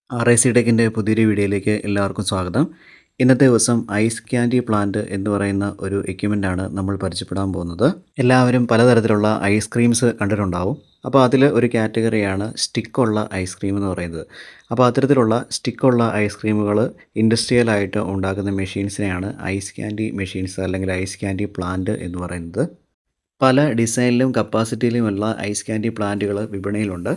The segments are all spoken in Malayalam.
RIC ടെക്കിൻ്റെ പുതിയൊരു വീഡിയോയിലേക്ക് എല്ലാവർക്കും സ്വാഗതം. ഇന്നത്തെ ദിവസം ഐസ് ക്യാൻഡി പ്ലാന്റ് എന്ന് പറയുന്ന ഒരു എക്യുപ്മെൻ്റാണ് നമ്മൾ പരിചയപ്പെടാൻ പോകുന്നത്. എല്ലാവരും പലതരത്തിലുള്ള ഐസ്ക്രീംസ് കണ്ടിട്ടുണ്ടാവും. അപ്പോൾ അതിൽ ഒരു കാറ്റഗറിയാണ് സ്റ്റിക്കുള്ള ഐസ്ക്രീം എന്ന് പറയുന്നത്. അപ്പോൾ അത്തരത്തിലുള്ള സ്റ്റിക്കുള്ള ഐസ്ക്രീമുകൾ ഇൻഡസ്ട്രിയലായിട്ട് ഉണ്ടാക്കുന്ന മെഷീൻസിനെയാണ് ഐസ് ക്യാൻഡി മെഷീൻസ് അല്ലെങ്കിൽ ഐസ് ക്യാൻഡി പ്ലാന്റ് എന്ന് പറയുന്നത്. പല ഡിസൈനിലും കപ്പാസിറ്റിയിലുമുള്ള ഐസ് ക്യാൻഡി പ്ലാന്റുകൾ വിപണിയിലുണ്ട്.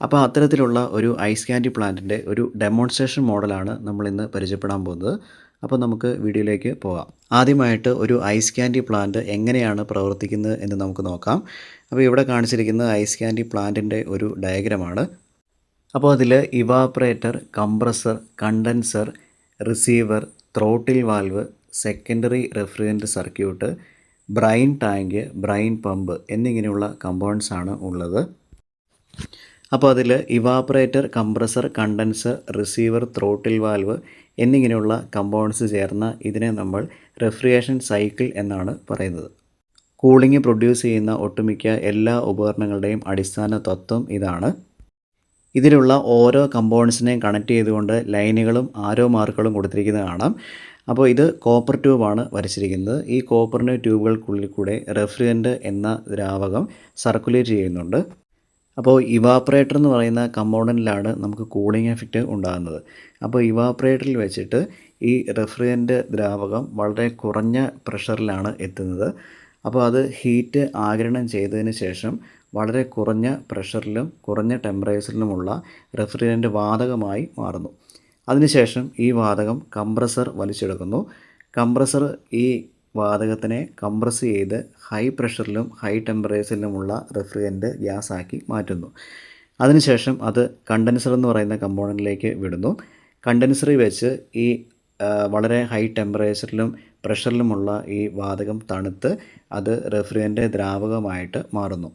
അപ്പോൾ അത്തരത്തിലുള്ള ഒരു ഐസ് ക്യാൻഡി പ്ലാന്റിൻ്റെ ഒരു ഡെമോൺസ്ട്രേഷൻ മോഡലാണ് നമ്മളിന്ന് പരിചയപ്പെടാൻ പോകുന്നത്. അപ്പോൾ നമുക്ക് വീഡിയോയിലേക്ക് പോകാം. ആദ്യമായിട്ട് ഒരു ഐസ് ക്യാൻഡി പ്ലാന്റ് എങ്ങനെയാണ് പ്രവർത്തിക്കുന്നത് എന്ന് നമുക്ക് നോക്കാം. അപ്പോൾ ഇവിടെ കാണിച്ചിരിക്കുന്നത് ഐസ് ക്യാൻഡി പ്ലാന്റിൻ്റെ ഒരു ഡയഗ്രമാണ്. അപ്പോൾ അതിൽ evaporator, compressor, condenser, receiver, throttle valve, secondary refrigerant circuit, brine tank, brine pump എന്നിങ്ങനെയുള്ള കമ്പോണൻസ് ആണ് ഉള്ളത്. അപ്പോൾ അതിൽ evaporator, compressor, condenser, receiver, throttle valve എന്നിങ്ങനെയുള്ള കമ്പോണൻസ് ചേർന്ന ഇതിനെ നമ്മൾ റെഫ്രിജറേഷൻ സൈക്കിൾ എന്നാണ് പറയുന്നത്. കൂളിംഗ് പ്രൊഡ്യൂസ് ചെയ്യുന്ന ഒട്ടുമിക്ക എല്ലാ ഉപകരണങ്ങളുടെയും അടിസ്ഥാന തത്വം ഇതാണ്. ഇതിലുള്ള ഓരോ കമ്പോണൻസിനെയും കണക്ട് ചെയ്തുകൊണ്ട് ലൈനുകളും ആരോ മാർക്കുകളും കൊടുത്തിരിക്കുന്നത് കാണാം. അപ്പോൾ ഇത് കോപ്പർ ട്യൂബാണ് വരച്ചിരിക്കുന്നത്. ഈ കോപ്പറിൻ്റെ ട്യൂബുകൾക്കുള്ളിൽ കൂടെ റെഫ്രിജറന്റ് എന്ന ദ്രാവകം സർക്കുലേറ്റ് ചെയ്യുന്നുണ്ട്. അപ്പോൾ ഇവാപ്പറേറ്റർ എന്ന് പറയുന്ന കമ്പോണൻറ്റിലാണ് നമുക്ക് കൂളിംഗ് എഫക്റ്റ് ഉണ്ടാകുന്നത്. അപ്പോൾ ഇവാപ്പറേറ്ററിൽ വെച്ചിട്ട് ഈ റെഫ്രിജറന്റ് ദ്രാവകം വളരെ കുറഞ്ഞ പ്രഷറിലാണ് എത്തുന്നത്. അപ്പോൾ അത് ഹീറ്റ് ആഗിരണം ചെയ്തതിന് ശേഷം വളരെ കുറഞ്ഞ പ്രഷറിലും കുറഞ്ഞ ടെമ്പറേച്ചറിലുമുള്ള റെഫ്രിജറന്റ് വാതകമായി മാറുന്നു. അതിനുശേഷം ഈ വാതകം കംപ്രസർ വലിച്ചെടുക്കുന്നു. കംപ്രസർ ഈ വാതകത്തിനെ കംപ്രസ് ചെയ്ത് ഹൈ പ്രഷറിലും ഹൈ ടെമ്പറേച്ചറിലുമുള്ള റെഫ്രിജറന്റ് ഗ്യാസാക്കി മാറ്റുന്നു. അതിനുശേഷം അത് കണ്ടൻസർ എന്ന് പറയുന്ന കമ്പോണൻറ്റിലേക്ക് വിടുന്നു. കണ്ടൻസറിൽ വെച്ച് ഈ വളരെ ഹൈ ടെമ്പറേച്ചറിലും പ്രഷറിലുമുള്ള ഈ വാതകം തണുത്ത് അത് റെഫ്രിജറന്റ് ദ്രാവകമായിട്ട് മാറുന്നു.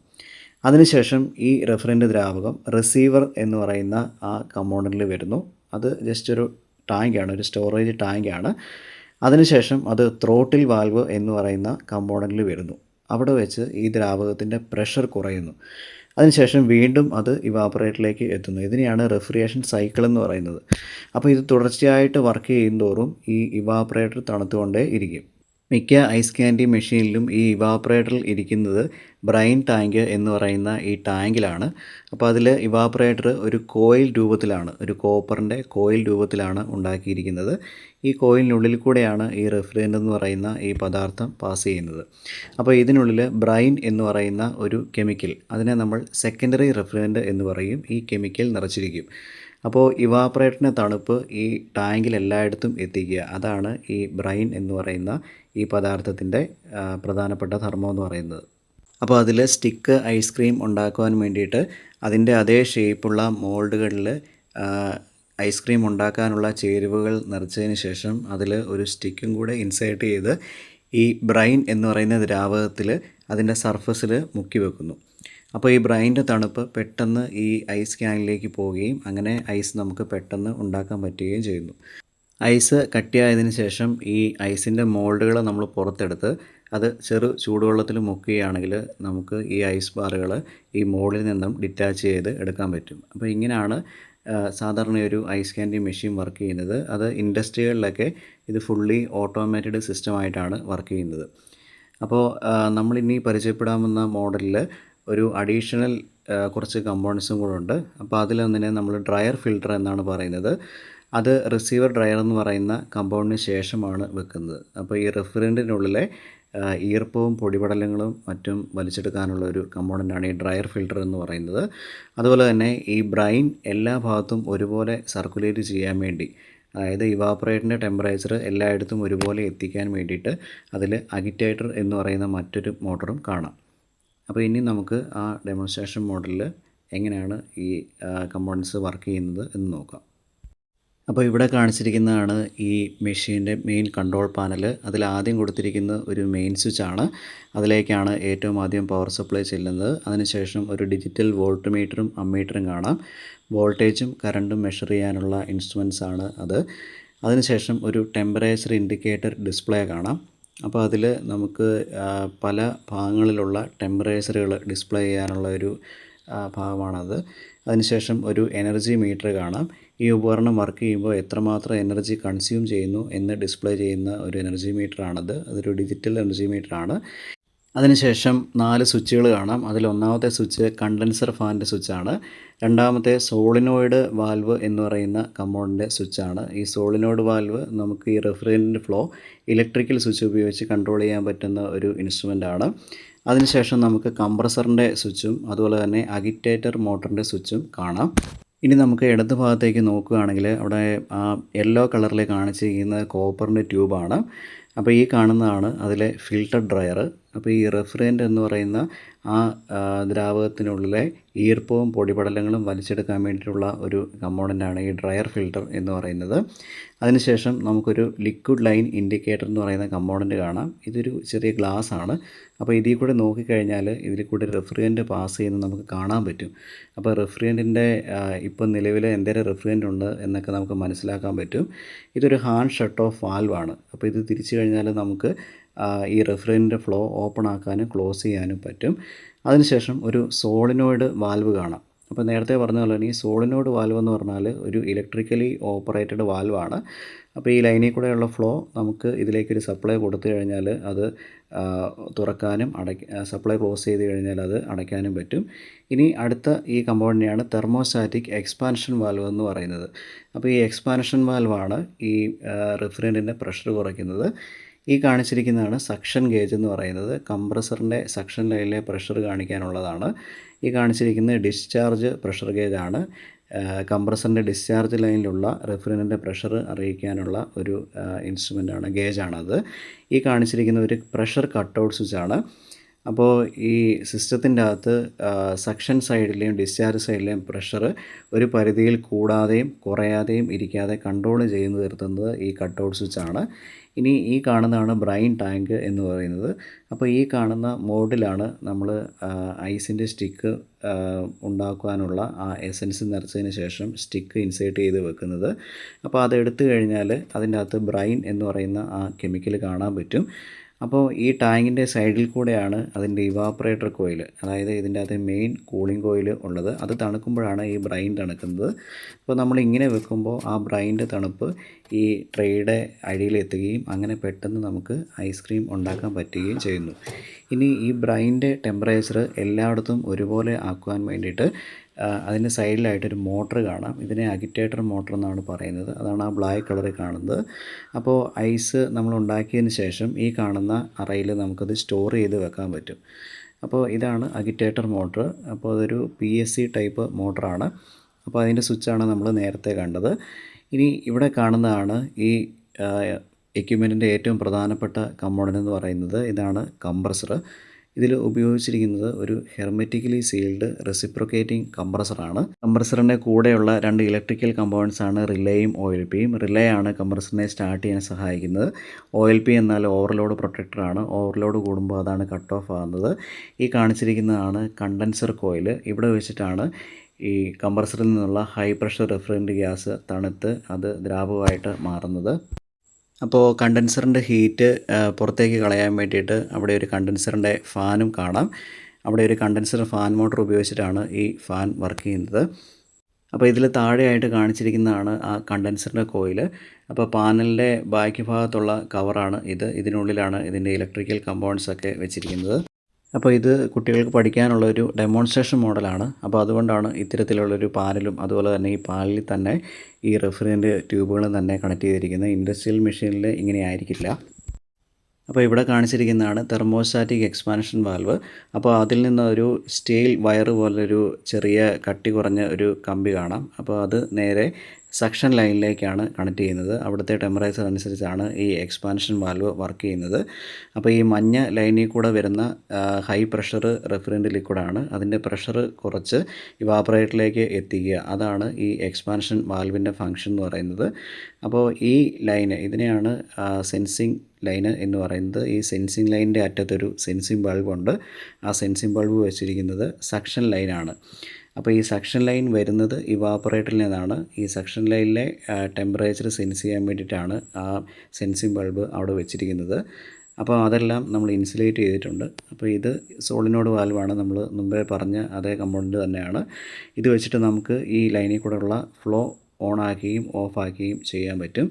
അതിനുശേഷം ഈ റെഫ്രിജറന്റ് ദ്രാവകം റിസീവർ എന്ന് പറയുന്ന ആ കമ്പോണൻറ്റിൽ വരുന്നു. അത് ജസ്റ്റ് ഒരു ടാങ്കാണ്, ഒരു സ്റ്റോറേജ് ടാങ്കാണ്. അതിനുശേഷം അത് ത്രോട്ടിൽ വാൽവ് എന്ന് പറയുന്ന കമ്പോണൻറ്റിൽ വരുന്നു. അവിടെ വെച്ച് ഈ ദ്രാവകത്തിൻ്റെ പ്രഷർ കുറയുന്നു. അതിനുശേഷം വീണ്ടും അത് ഇവാപ്പറേറ്ററിലേക്ക് എത്തുന്നു. ഇതിനെയാണ് റെഫ്രിജറേഷൻ സൈക്കിൾ എന്ന് പറയുന്നത്. അപ്പോൾ ഇത് തുടർച്ചയായിട്ട് വർക്ക് ചെയ്യുന്തോറും ഈ ഇവാപ്പറേറ്റർ തണുത്തുകൊണ്ടേ ഇരിക്കും. മിക്ക ഐസ് ക്യാൻഡി മെഷീനിലും ഈ ഇവാപ്പറേറ്ററിൽ ഇരിക്കുന്നത് ബ്രൈൻ ടാങ്ക് എന്ന് പറയുന്ന ഈ ടാങ്കിലാണ്. അപ്പോൾ അതിൽ ഇവാപ്പറേറ്റർ ഒരു കോയിൽ രൂപത്തിലാണ്, ഒരു കോപ്പറിൻ്റെ കോയിൽ രൂപത്തിലാണ് ഉണ്ടാക്കിയിരിക്കുന്നത്. ഈ കോയിലിനുള്ളിൽ കൂടെയാണ് ഈ റെഫ്രിജറന്റ് എന്ന് പറയുന്ന ഈ പദാർത്ഥം പാസ് ചെയ്യുന്നത്. അപ്പോൾ ഇതിനുള്ളിൽ ബ്രൈൻ എന്ന് പറയുന്ന ഒരു കെമിക്കൽ, അതിനെ നമ്മൾ സെക്കൻഡറി റെഫ്രിജറന്റ് എന്ന് പറയും, ഈ കെമിക്കൽ നിറച്ചിരിക്കും. അപ്പോൾ ഇവാപ്പറേറ്ററിൻ്റെ തണുപ്പ് ഈ ടാങ്കിൽ എല്ലായിടത്തും എത്തിക്കുക, അതാണ് ഈ ബ്രൈൻ എന്ന് പറയുന്ന ഈ പദാർത്ഥത്തിൻ്റെ പ്രധാനപ്പെട്ട ധർമ്മം എന്ന് പറയുന്നത്. അപ്പോൾ അതിൽ സ്റ്റിക്ക് ഐസ്ക്രീം ഉണ്ടാക്കുവാൻ വേണ്ടിയിട്ട് അതിൻ്റെ അതേ ഷേപ്പുള്ള മോൾഡുകളിൽ ഐസ്ക്രീം ഉണ്ടാക്കാനുള്ള ചേരുവകൾ നിറച്ചതിന് ശേഷം അതിൽ ഒരു സ്റ്റിക്കും കൂടെ ഇൻസേർട്ട് ചെയ്ത് ഈ ബ്രൈൻ എന്ന് പറയുന്ന ദ്രാവകത്തിൽ അതിൻ്റെ സർഫസിൽ മുക്കി വെക്കുന്നു. അപ്പോൾ ഈ ബ്രൈൻ്റെ തണുപ്പ് പെട്ടെന്ന് ഈ ഐസ് ക്യാനിലേക്ക് പോവുകയും അങ്ങനെ ഐസ് നമുക്ക് പെട്ടെന്ന് ഉണ്ടാക്കാൻ പറ്റുകയും ചെയ്യുന്നു. ഐസ് കട്ടിയായതിനു ശേഷം ഈ ഐസിൻ്റെ മോൾഡുകൾ നമ്മൾ പുറത്തെടുത്ത് അത് ചെറു ചൂടുവെള്ളത്തിൽ മുക്കുകയാണെങ്കിൽ നമുക്ക് ഈ ഐസ് ബാറുകൾ ഈ മോൾഡിൽ നിന്നും ഡിറ്റാച്ച് ചെയ്ത് എടുക്കാൻ പറ്റും. അപ്പോൾ ഇങ്ങനെയാണ് സാധാരണ ഒരു ഐസ് ക്യാൻഡി മെഷീൻ വർക്ക് ചെയ്യുന്നത്. അത് ഇൻഡസ്ട്രികളിലൊക്കെ ഇത് ഫുള്ളി ഓട്ടോമാറ്റഡ് സിസ്റ്റമായിട്ടാണ് വർക്ക് ചെയ്യുന്നത്. അപ്പോൾ നമ്മളിനി പരിചയപ്പെടാവുന്ന മോഡലിൽ ഒരു അഡീഷണൽ കുറച്ച് കമ്പോണൻസും കൂടെ ഉണ്ട്. അപ്പോൾ അതിലൊന്നിനെ നമ്മൾ ഡ്രയർ ഫിൽട്ടർ എന്നാണ് പറയുന്നത്. അത് റിസീവർ ഡ്രയർ എന്ന് പറയുന്ന കമ്പൗണ്ടിന് ശേഷമാണ് വെക്കുന്നത്. അപ്പോൾ ഈ റെഫ്രിജറന്റിനുള്ളിലെ ഈർപ്പവും പൊടിപടലങ്ങളും മറ്റും വലിച്ചെടുക്കാനുള്ള ഒരു കമ്പോണൻ്റാണ് ഈ ഡ്രയർ ഫിൽട്ടർ എന്ന് പറയുന്നത്. അതുപോലെ തന്നെ ഈ ബ്രൈൻ എല്ലാ ഭാഗത്തും ഒരുപോലെ സർക്കുലേറ്റ് ചെയ്യാൻ വേണ്ടി, അതായത് ഇവാപ്പറേറ്ററിൻ്റെ ടെമ്പറേച്ചർ എല്ലായിടത്തും ഒരുപോലെ എത്തിക്കാൻ വേണ്ടിയിട്ട് അതിൽ അഗിറ്റേറ്റർ എന്ന് പറയുന്ന മറ്റൊരു മോട്ടറും കാണാം. അപ്പോൾ ഇനി നമുക്ക് ആ ഡെമോൺസ്ട്രേഷൻ മോഡലിൽ എങ്ങനെയാണ് ഈ കമ്പോണൻസ് വർക്ക് ചെയ്യുന്നത് എന്ന് നോക്കാം. അപ്പോൾ ഇവിടെ കാണിച്ചിരിക്കുന്നതാണ് ഈ മെഷീൻ്റെ മെയിൻ കൺട്രോൾ പാനൽ. അതിൽ ആദ്യം കൊടുത്തിരിക്കുന്ന ഒരു മെയിൻ സ്വിച്ചാണ്. അതിലേക്കാണ് ഏറ്റവും ആദ്യം പവർ സപ്ലൈ ചെല്ലുന്നത്. അതിനുശേഷം ഒരു ഡിജിറ്റൽ വോൾട്ട് മീറ്ററും അമ്മീറ്ററും കാണാം. വോൾട്ടേജും കറണ്ടും മെഷർ ചെയ്യാനുള്ള ഇൻസ്ട്രുമെൻറ്റ്സ് ആണ് അത്. അതിനുശേഷം ഒരു ടെമ്പറേച്ചർ ഇൻഡിക്കേറ്റർ ഡിസ്പ്ലേ കാണാം. അപ്പോൾ അതിൽ നമുക്ക് പല ഭാഗങ്ങളിലുള്ള ടെമ്പറേച്ചറുകൾ ഡിസ്പ്ലേ ചെയ്യാനുള്ള ഒരു ഭാഗമാണത്. അതിനുശേഷം ഒരു എനർജി മീറ്റർ കാണാം. ഈ ഉപകരണം വർക്ക് ചെയ്യുമ്പോൾ എത്രമാത്രം എനർജി കൺസ്യൂം ചെയ്യുന്നു എന്ന് ഡിസ്പ്ലേ ചെയ്യുന്ന ഒരു എനർജി മീറ്ററാണത്. അതൊരു ഡിജിറ്റൽ എനർജി മീറ്ററാണ്. അതിനുശേഷം 4 സ്വിച്ചുകൾ കാണാം. അതിൽ ഒന്നാമത്തെ സ്വിച്ച് കണ്ടൻസർ ഫാനിൻ്റെ സ്വിച്ചാണ്. രണ്ടാമത്തെ സോളിനോയിഡ് വാൽവ് എന്ന് പറയുന്ന കമ്പോണൻ്റെ സ്വിച്ചാണ്. ഈ സോളിനോയിഡ് വാൽവ് നമുക്ക് ഈ റെഫ്രിജറൻറ്റ് ഫ്ലോ ഇലക്ട്രിക്കൽ സ്വിച്ച് ഉപയോഗിച്ച് കൺട്രോൾ ചെയ്യാൻ പറ്റുന്ന ഒരു ഇൻസ്ട്രുമെൻ്റാണ്. അതിനുശേഷം നമുക്ക് കംപ്രസറിൻ്റെ സ്വിച്ചും അതുപോലെ തന്നെ അഗിറ്റേറ്റർ മോട്ടറിൻ്റെ സ്വിച്ചും കാണാം. ഇനി നമുക്ക് ഇടത് ഭാഗത്തേക്ക് നോക്കുകയാണെങ്കിൽ അവിടെ യെല്ലോ കളറിൽ കാണിച്ചിരിക്കുന്നത് കോപ്പറിൻ്റെ ട്യൂബാണ്. അപ്പോൾ ഈ കാണുന്നതാണ് അതിലെ ഫിൽട്ടർ ഡ്രയർ. അപ്പോൾ ഈ റെഫ്രിജറൻറ്റ് എന്ന് പറയുന്ന ആ ദ്രാവകത്തിനുള്ളിലെ ഈർപ്പവും പൊടിപടലങ്ങളും വലിച്ചെടുക്കാൻ വേണ്ടിയിട്ടുള്ള ഒരു കമ്പോണൻ്റാണ് ഈ ഡ്രയർ ഫിൽട്ടർ എന്ന് പറയുന്നത്. അതിനുശേഷം നമുക്കൊരു ലിക്വിഡ് ലൈൻ ഇൻഡിക്കേറ്റർ എന്ന് പറയുന്ന കമ്പോണൻ്റ് കാണാം. ഇതൊരു ചെറിയ ഗ്ലാസ് ആണ്. അപ്പോൾ ഇതിൽ കൂടെ നോക്കിക്കഴിഞ്ഞാൽ ഇതിൽ കൂടെ റെഫ്രിജറൻറ്റ് പാസ് ചെയ്യുന്നത് നമുക്ക് കാണാൻ പറ്റും. അപ്പോൾ റെഫ്രിജറൻറ്റിൻ്റെ ഇപ്പം നിലവിൽ എന്തേലും റെഫ്രിജറൻറ്റ് ഉണ്ട് എന്നൊക്കെ നമുക്ക് മനസ്സിലാക്കാൻ പറ്റും. ഇതൊരു ഹാൻഡ് ഷട്ട് ഓഫ് വാൽവാണ്. അപ്പോൾ ഇത് തിരിച്ചു കഴിഞ്ഞാൽ നമുക്ക് ഈ റെഫ്രിജറൻറ്റ് ഫ്ലോ ഓപ്പൺ ആക്കാനും ക്ലോസ് ചെയ്യാനും പറ്റും. അതിനുശേഷം ഒരു സോളിനോയിഡ് വാൽവ് കാണാം. അപ്പോൾ നേരത്തെ പറഞ്ഞ പോലെ തന്നെ ഈ സോളിനോയിഡ് വാൽവ് എന്ന് പറഞ്ഞാൽ ഒരു ഇലക്ട്രിക്കലി ഓപ്പറേറ്റഡ് വാൽവാണ്. അപ്പോൾ ഈ ലൈനിൽ കൂടെയുള്ള ഫ്ലോ നമുക്ക് ഇതിലേക്കൊരു സപ്ലൈ കൊടുത്തു കഴിഞ്ഞാൽ അത് തുറക്കാനും സപ്ലൈ ക്ലോസ് ചെയ്ത് കഴിഞ്ഞാൽ അത് അടയ്ക്കാനും പറ്റും. ഇനി അടുത്ത ഈ കമ്പോണൻ്റാണ് തെർമോസ്റ്റാറ്റിക് എക്സ്പാൻഷൻ വാൽവ് എന്ന് പറയുന്നത്. അപ്പോൾ ഈ എക്സ്പാൻഷൻ വാൽവാണ് ഈ റെഫ്രിജറൻറ്റിൻ്റെ പ്രഷർ കുറയ്ക്കുന്നത്. ഈ കാണിച്ചിരിക്കുന്നതാണ് സക്ഷൻ ഗേജ് എന്ന് പറയുന്നത്. കംപ്രസറിൻ്റെ സക്ഷൻ ലൈനിലെ പ്രഷർ കാണിക്കാനുള്ളതാണ്. ഈ കാണിച്ചിരിക്കുന്നത് ഡിസ്ചാർജ് പ്രഷർ ഗേജാണ്. കംപ്രസറിൻ്റെ ഡിസ്ചാർജ് ലൈനിലുള്ള റെഫ്രിജറൻറ്റിൻ്റെ പ്രഷർ അറിയിക്കാനുള്ള ഒരു ഇൻസ്ട്രുമെൻ്റാണ്, ഗേജാണത്. ഈ കാണിച്ചിരിക്കുന്ന ഒരു പ്രഷർ കട്ടൗട്ട് സ്വിച്ചാണ്. അപ്പോൾ ഈ സിസ്റ്റത്തിൻ്റെ അകത്ത് സക്ഷൻ സൈഡിലെയും ഡിസ്ചാർജ് സൈഡിലെയും പ്രഷർ ഒരു പരിധിയിൽ കൂടാതെയും കുറയാതെയും ഇരിക്കാതെ കൺട്രോൾ ചെയ്ത് നിർത്തുന്നത് ഈ കട്ടൗട്ട് സ്വിച്ചാണ്. ഇനി ഈ കാണുന്നതാണ് ബ്രൈൻ ടാങ്ക് എന്ന് പറയുന്നത്. അപ്പോൾ ഈ കാണുന്ന മോഡിലാണ് നമ്മൾ ഐസിൻ്റെ സ്റ്റിക്ക് ഉണ്ടാക്കാനുള്ള ആ എസൻസ് നിറച്ചതിന് ശേഷം സ്റ്റിക്ക് ഇൻസേർട്ട് ചെയ്ത് വെക്കുന്നത്. അപ്പോൾ അതെടുത്തു കഴിഞ്ഞാൽ അതിൻ്റെ അകത്ത് ബ്രൈൻ എന്ന് പറയുന്ന ആ കെമിക്കൽ കാണാൻ പറ്റും. അപ്പോൾ ഈ ടാങ്കിൻ്റെ സൈഡിൽ കൂടെയാണ് അതിൻ്റെ ഇവാപ്പറേറ്റർ കോയിൽ, അതായത് ഇതിൻ്റെ അകത്ത് മെയിൻ കൂളിംഗ് കോയിൽ ഉള്ളത്. അത് തണുക്കുമ്പോഴാണ് ഈ ബ്രൈൻ തണുക്കുന്നത്. അപ്പോൾ നമ്മൾ ഇങ്ങനെ വെക്കുമ്പോൾ ആ ബ്രൈൻ്റെ തണുപ്പ് ഈ ട്രേയുടെ അടിയിലെത്തുകയും അങ്ങനെ പെട്ടെന്ന് നമുക്ക് ഐസ്ക്രീം ഉണ്ടാക്കാൻ പറ്റുകയും ചെയ്യുന്നു. ഇനി ഈ ബ്രൈൻ്റെ ടെമ്പറേച്ചർ എല്ലായിടത്തും ഒരുപോലെ ആക്കുവാൻ വേണ്ടിയിട്ട് അതിൻ്റെ സൈഡിലായിട്ടൊരു മോട്ടർ കാണാം. ഇതിനെ അഗിറ്റേറ്റർ മോട്ടർ എന്നാണ് പറയുന്നത്. അതാണ് ആ ബ്ലാക്ക് കളറിൽ കാണുന്നത്. അപ്പോൾ ഐസ് നമ്മൾ ഉണ്ടാക്കിയതിന് ശേഷം ഈ കാണുന്ന അറയിൽ നമുക്കത് സ്റ്റോർ ചെയ്ത് വെക്കാൻ പറ്റും. അപ്പോൾ ഇതാണ് അഗിറ്റേറ്റർ മോട്ടർ. അപ്പോൾ അതൊരു PSC ടൈപ്പ് മോട്ടറാണ്. അപ്പോൾ അതിൻ്റെ സ്വിച്ചാണ് നമ്മൾ നേരത്തെ കണ്ടത്. ഇനി ഇവിടെ കാണുന്നതാണ് ഈ എക്യുപ്മെൻറ്റിൻ്റെ ഏറ്റവും പ്രധാനപ്പെട്ട കമ്പോണൻ്റ് എന്ന് പറയുന്നത്. ഇതാണ് കംപ്രസർ. ഇതിൽ ഉപയോഗിച്ചിരിക്കുന്നത് ഒരു ഹെർമെറ്റിക്കലി സീൽഡ് റെസിപ്രോക്കേറ്റിംഗ് കംപ്രസറാണ്. കംപ്രസറിൻ്റെ കൂടെയുള്ള 2 ഇലക്ട്രിക്കൽ കമ്പോണൻസ് ആണ് റിലേയും OLP യും. റിലേ ആണ് കംപ്രസറിനെ സ്റ്റാർട്ട് ചെയ്യാൻ സഹായിക്കുന്നത്. OLP എന്നാൽ ഓവർലോഡ് പ്രൊട്ടക്ടറാണ്. ഓവർലോഡ് കൂടുമ്പോൾ അതാണ് കട്ട് ഓഫ് ആകുന്നത്. ഈ കാണിച്ചിരിക്കുന്നതാണ് കണ്ടൻസർ കോയിൽ. ഇവിടെ വെച്ചിട്ടാണ് ഈ കംപ്രസറിൽ നിന്നുള്ള ഹൈ പ്രഷർ റെഫ്രിജറൻറ്റ് ഗ്യാസ് തണുത്ത് അത് ദ്രാവകമായിട്ട് മാറുന്നത്. അപ്പോൾ കണ്ടൻസറിൻ്റെ ഹീറ്റ് പുറത്തേക്ക് കളയാൻ വേണ്ടിയിട്ട് അവിടെ ഒരു കണ്ടൻസറിൻ്റെ ഫാനും കാണാം. അവിടെ ഒരു കണ്ടൻസർ ഫാൻ മോട്ടർ ഉപയോഗിച്ചിട്ടാണ് ഈ ഫാൻ വർക്ക് ചെയ്യുന്നത്. അപ്പോൾ ഇതിൽ താഴെയായിട്ട് കാണിച്ചിരിക്കുന്നതാണ് ആ കണ്ടൻസറിൻ്റെ കോയിൽ. അപ്പോൾ പാനലിൻ്റെ ബാക്കി ഭാഗത്തുള്ള കവറാണ് ഇത്. ഇതിനുള്ളിലാണ് ഇതിൻ്റെ ഇലക്ട്രിക്കൽ കമ്പോണൻസ് ഒക്കെ വെച്ചിരിക്കുന്നത്. അപ്പോൾ ഇത് കുട്ടികൾക്ക് പഠിക്കാനുള്ള ഒരു ഡെമോൺസ്ട്രേഷൻ മോഡലാണ്. അപ്പോൾ അതുകൊണ്ടാണ് ഇത്തരത്തിലുള്ളൊരു പാനലും അതുപോലെ തന്നെ ഈ പാനലിൽ തന്നെ ഈ റെഫ്രിജറൻറ്റ് ട്യൂബുകളും തന്നെ കണക്ട് ചെയ്തിരിക്കുന്നത്. ഇൻഡസ്ട്രിയൽ മെഷീനിൽ ഇങ്ങനെ ആയിരിക്കില്ല. അപ്പോൾ ഇവിടെ കാണിച്ചിരിക്കുന്നതാണ് തെർമോസ്റ്റാറ്റിക് എക്സ്പാൻഷൻ വാൽവ്. അപ്പോൾ അതിൽ നിന്ന് ഒരു സ്റ്റീൽ വയർ പോലൊരു ചെറിയ കട്ടി കുറഞ്ഞ ഒരു കമ്പി കാണാം. അപ്പോൾ അത് നേരെ സക്ഷൻ ലൈനിലേക്കാണ് കണക്ട് ചെയ്യുന്നത്. അവിടുത്തെ ടെമ്പറേച്ചർ അനുസരിച്ചാണ് ഈ എക്സ്പാൻഷൻ വാൽവ് വർക്ക് ചെയ്യുന്നത്. അപ്പോൾ ഈ മഞ്ഞ ലൈനിൽ കൂടെ വരുന്ന ഹൈ പ്രഷർ റെഫ്രിജറൻറ്റ് ലിക്വിഡാണ്. അതിൻ്റെ പ്രഷർ കുറച്ച് ഇവാപ്പറേറ്ററിലേക്ക് എത്തിക്കുക. അതാണ് ഈ എക്സ്പാൻഷൻ വാൽവിൻ്റെ ഫങ്ഷൻ എന്ന് പറയുന്നത്. അപ്പോൾ ഈ ലൈന് ഇതിനെയാണ് സെൻസിങ് ലൈന് എന്ന് പറയുന്നത്. ഈ സെൻസിങ് ലൈനിൻ്റെ അറ്റത്തൊരു സെൻസിങ് ബൾബുണ്ട്. ആ സെൻസിങ് ബൾബ് വെച്ചിരിക്കുന്നത് സക്ഷൻ ലൈനാണ്. അപ്പോൾ ഈ സക്ഷൻ ലൈൻ വരുന്നത് ഇവാപ്പറേറ്ററിൽ നിന്നാണ്. ഈ സക്ഷൻ ലൈനിലെ ടെമ്പറേച്ചർ സെൻസ് ചെയ്യാൻ വേണ്ടിയിട്ടാണ് ആ സെൻസിങ് ബൾബ് അവിടെ വെച്ചിരിക്കുന്നത്. അപ്പോൾ അതെല്ലാം നമ്മൾ ഇൻസുലേറ്റ് ചെയ്തിട്ടുണ്ട്. അപ്പോൾ ഇത് സോളിനോയിഡ് വാൽവാണ്, നമ്മൾ മുമ്പേ പറഞ്ഞ അതേ കമ്പോണൻ്റ് തന്നെയാണ്. ഇത് വെച്ചിട്ട് നമുക്ക് ഈ ലൈനിൽ കൂടെയുള്ള ഫ്ലോ ഓണാക്കുകയും ഓഫാക്കുകയും ചെയ്യാൻ പറ്റും.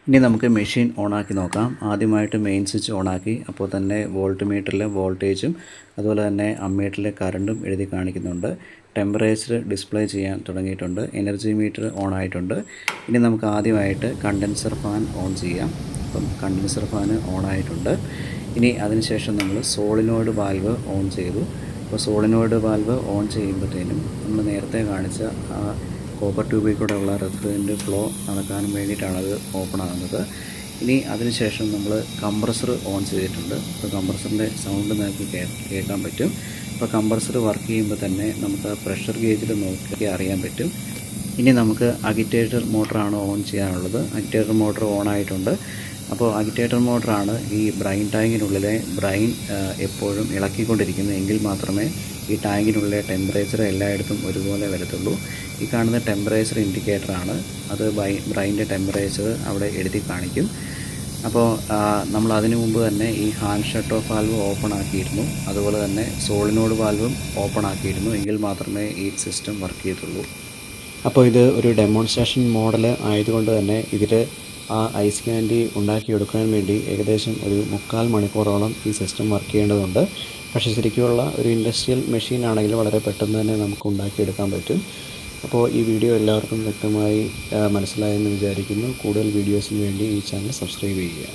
ഇനി നമുക്ക് മെഷീൻ ഓണാക്കി നോക്കാം. ആദ്യമായിട്ട് മെയിൻ സ്വിച്ച് ഓണാക്കി. അപ്പോൾ തന്നെ വോൾട്ട് മീറ്ററിലെ വോൾട്ടേജും അതുപോലെ തന്നെ അമ്മീറ്ററിലെ കറണ്ടും എഴുതി കാണിക്കുന്നുണ്ട്. ടെമ്പറേച്ചർ ഡിസ്പ്ലേ ചെയ്യാൻ തുടങ്ങിയിട്ടുണ്ട്. എനർജി മീറ്റർ ഓൺ ആയിട്ടുണ്ട്. ഇനി നമുക്ക് ആദ്യമായിട്ട് കണ്ടൻസർ ഫാൻ ഓൺ ചെയ്യാം. അപ്പം കണ്ടൻസർ ഫാൻ ഓൺ ആയിട്ടുണ്ട്. ഇനി അതിനുശേഷം നമ്മൾ സോളിനോയിഡ് വാൽവ് ഓൺ ചെയ്തു. അപ്പോൾ സോളിനോയിഡ് വാൽവ് ഓൺ ചെയ്യുമ്പോഴത്തേനും നമ്മൾ നേരത്തെ കാണിച്ച ആ കോപ്പർ ട്യൂബിൽ കൂടെയുള്ള റെഫ്രിജറൻ്റ് ഫ്ലോ നടക്കാനും വേണ്ടിയിട്ടാണത് ഓപ്പൺ ആകുന്നത്. ഇനി അതിനുശേഷം നമ്മൾ കംപ്രസർ ഓൺ ചെയ്തിട്ടുണ്ട്. അപ്പോൾ കംപ്രസറിൻ്റെ സൗണ്ട് നമുക്ക് കേൾക്കാൻ പറ്റും. അപ്പോൾ കംപ്രസർ വർക്ക് ചെയ്യുമ്പോൾ തന്നെ നമുക്ക് പ്രഷർ ഗേജിൽ നോക്കി അറിയാൻ പറ്റും. ഇനി നമുക്ക് അഗിറ്റേറ്റർ മോട്ടറാണ് ഓൺ ചെയ്യാനുള്ളത്. അഗിറ്റേറ്റർ മോട്ടർ ഓൺ ആയിട്ടുണ്ട്. അപ്പോൾ അഗിറ്റേറ്റർ മോട്ടറാണ് ഈ ബ്രൈൻ ടാങ്കിനുള്ളിലെ ബ്രൈൻ എപ്പോഴും ഇളക്കിക്കൊണ്ടിരിക്കുന്നത്. എങ്കിൽ മാത്രമേ ഈ ടാങ്കിനുള്ളിലെ ടെമ്പറേച്ചർ എല്ലായിടത്തും ഒരുപോലെ വരത്തുള്ളൂ. ഈ കാണുന്ന ടെമ്പറേച്ചർ ഇൻഡിക്കേറ്ററാണ്. അത് ബ്രൈൻ്റെ ടെമ്പറേച്ചർ അവിടെ എഴുതി കാണിക്കും. അപ്പോൾ നമ്മൾ അതിനു മുമ്പ് തന്നെ ഈ hand shut off valve open ആക്കിയിരുന്നു. അതുപോലെ തന്നെ സോളിനോഡ് വാൽവും ഓപ്പൺ ആക്കിയിരുന്നു. എങ്കിൽ മാത്രമേ ഈ സിസ്റ്റം വർക്ക് ചെയ്തുള്ളൂ. അപ്പോൾ ഇത് ഒരു ഡെമോൺസ്ട്രേഷൻ മോഡൽ ആയതുകൊണ്ട് തന്നെ ഇതിൽ ആ ഐസ് ക്യാൻഡി ഉണ്ടാക്കിയെടുക്കാൻ വേണ്ടി ഏകദേശം ഒരു 3/4 മണിക്കൂറോളം ഈ സിസ്റ്റം വർക്ക് ചെയ്യേണ്ടതുണ്ട്. പക്ഷേ ശരിക്കുമുള്ള ഒരു ഇൻഡസ്ട്രിയൽ മെഷീൻ ആണെങ്കിൽ വളരെ പെട്ടെന്ന് തന്നെ നമുക്ക് ഉണ്ടാക്കിയെടുക്കാൻ പറ്റും. അപ്പോൾ ഈ വീഡിയോ എല്ലാവർക്കും വ്യക്തമായി മനസ്സിലായെന്ന് വിചാരിക്കുന്നു. കൂടുതൽ വീഡിയോസിന് വേണ്ടി ഈ ചാനൽ സബ്സ്ക്രൈബ് ചെയ്യുക.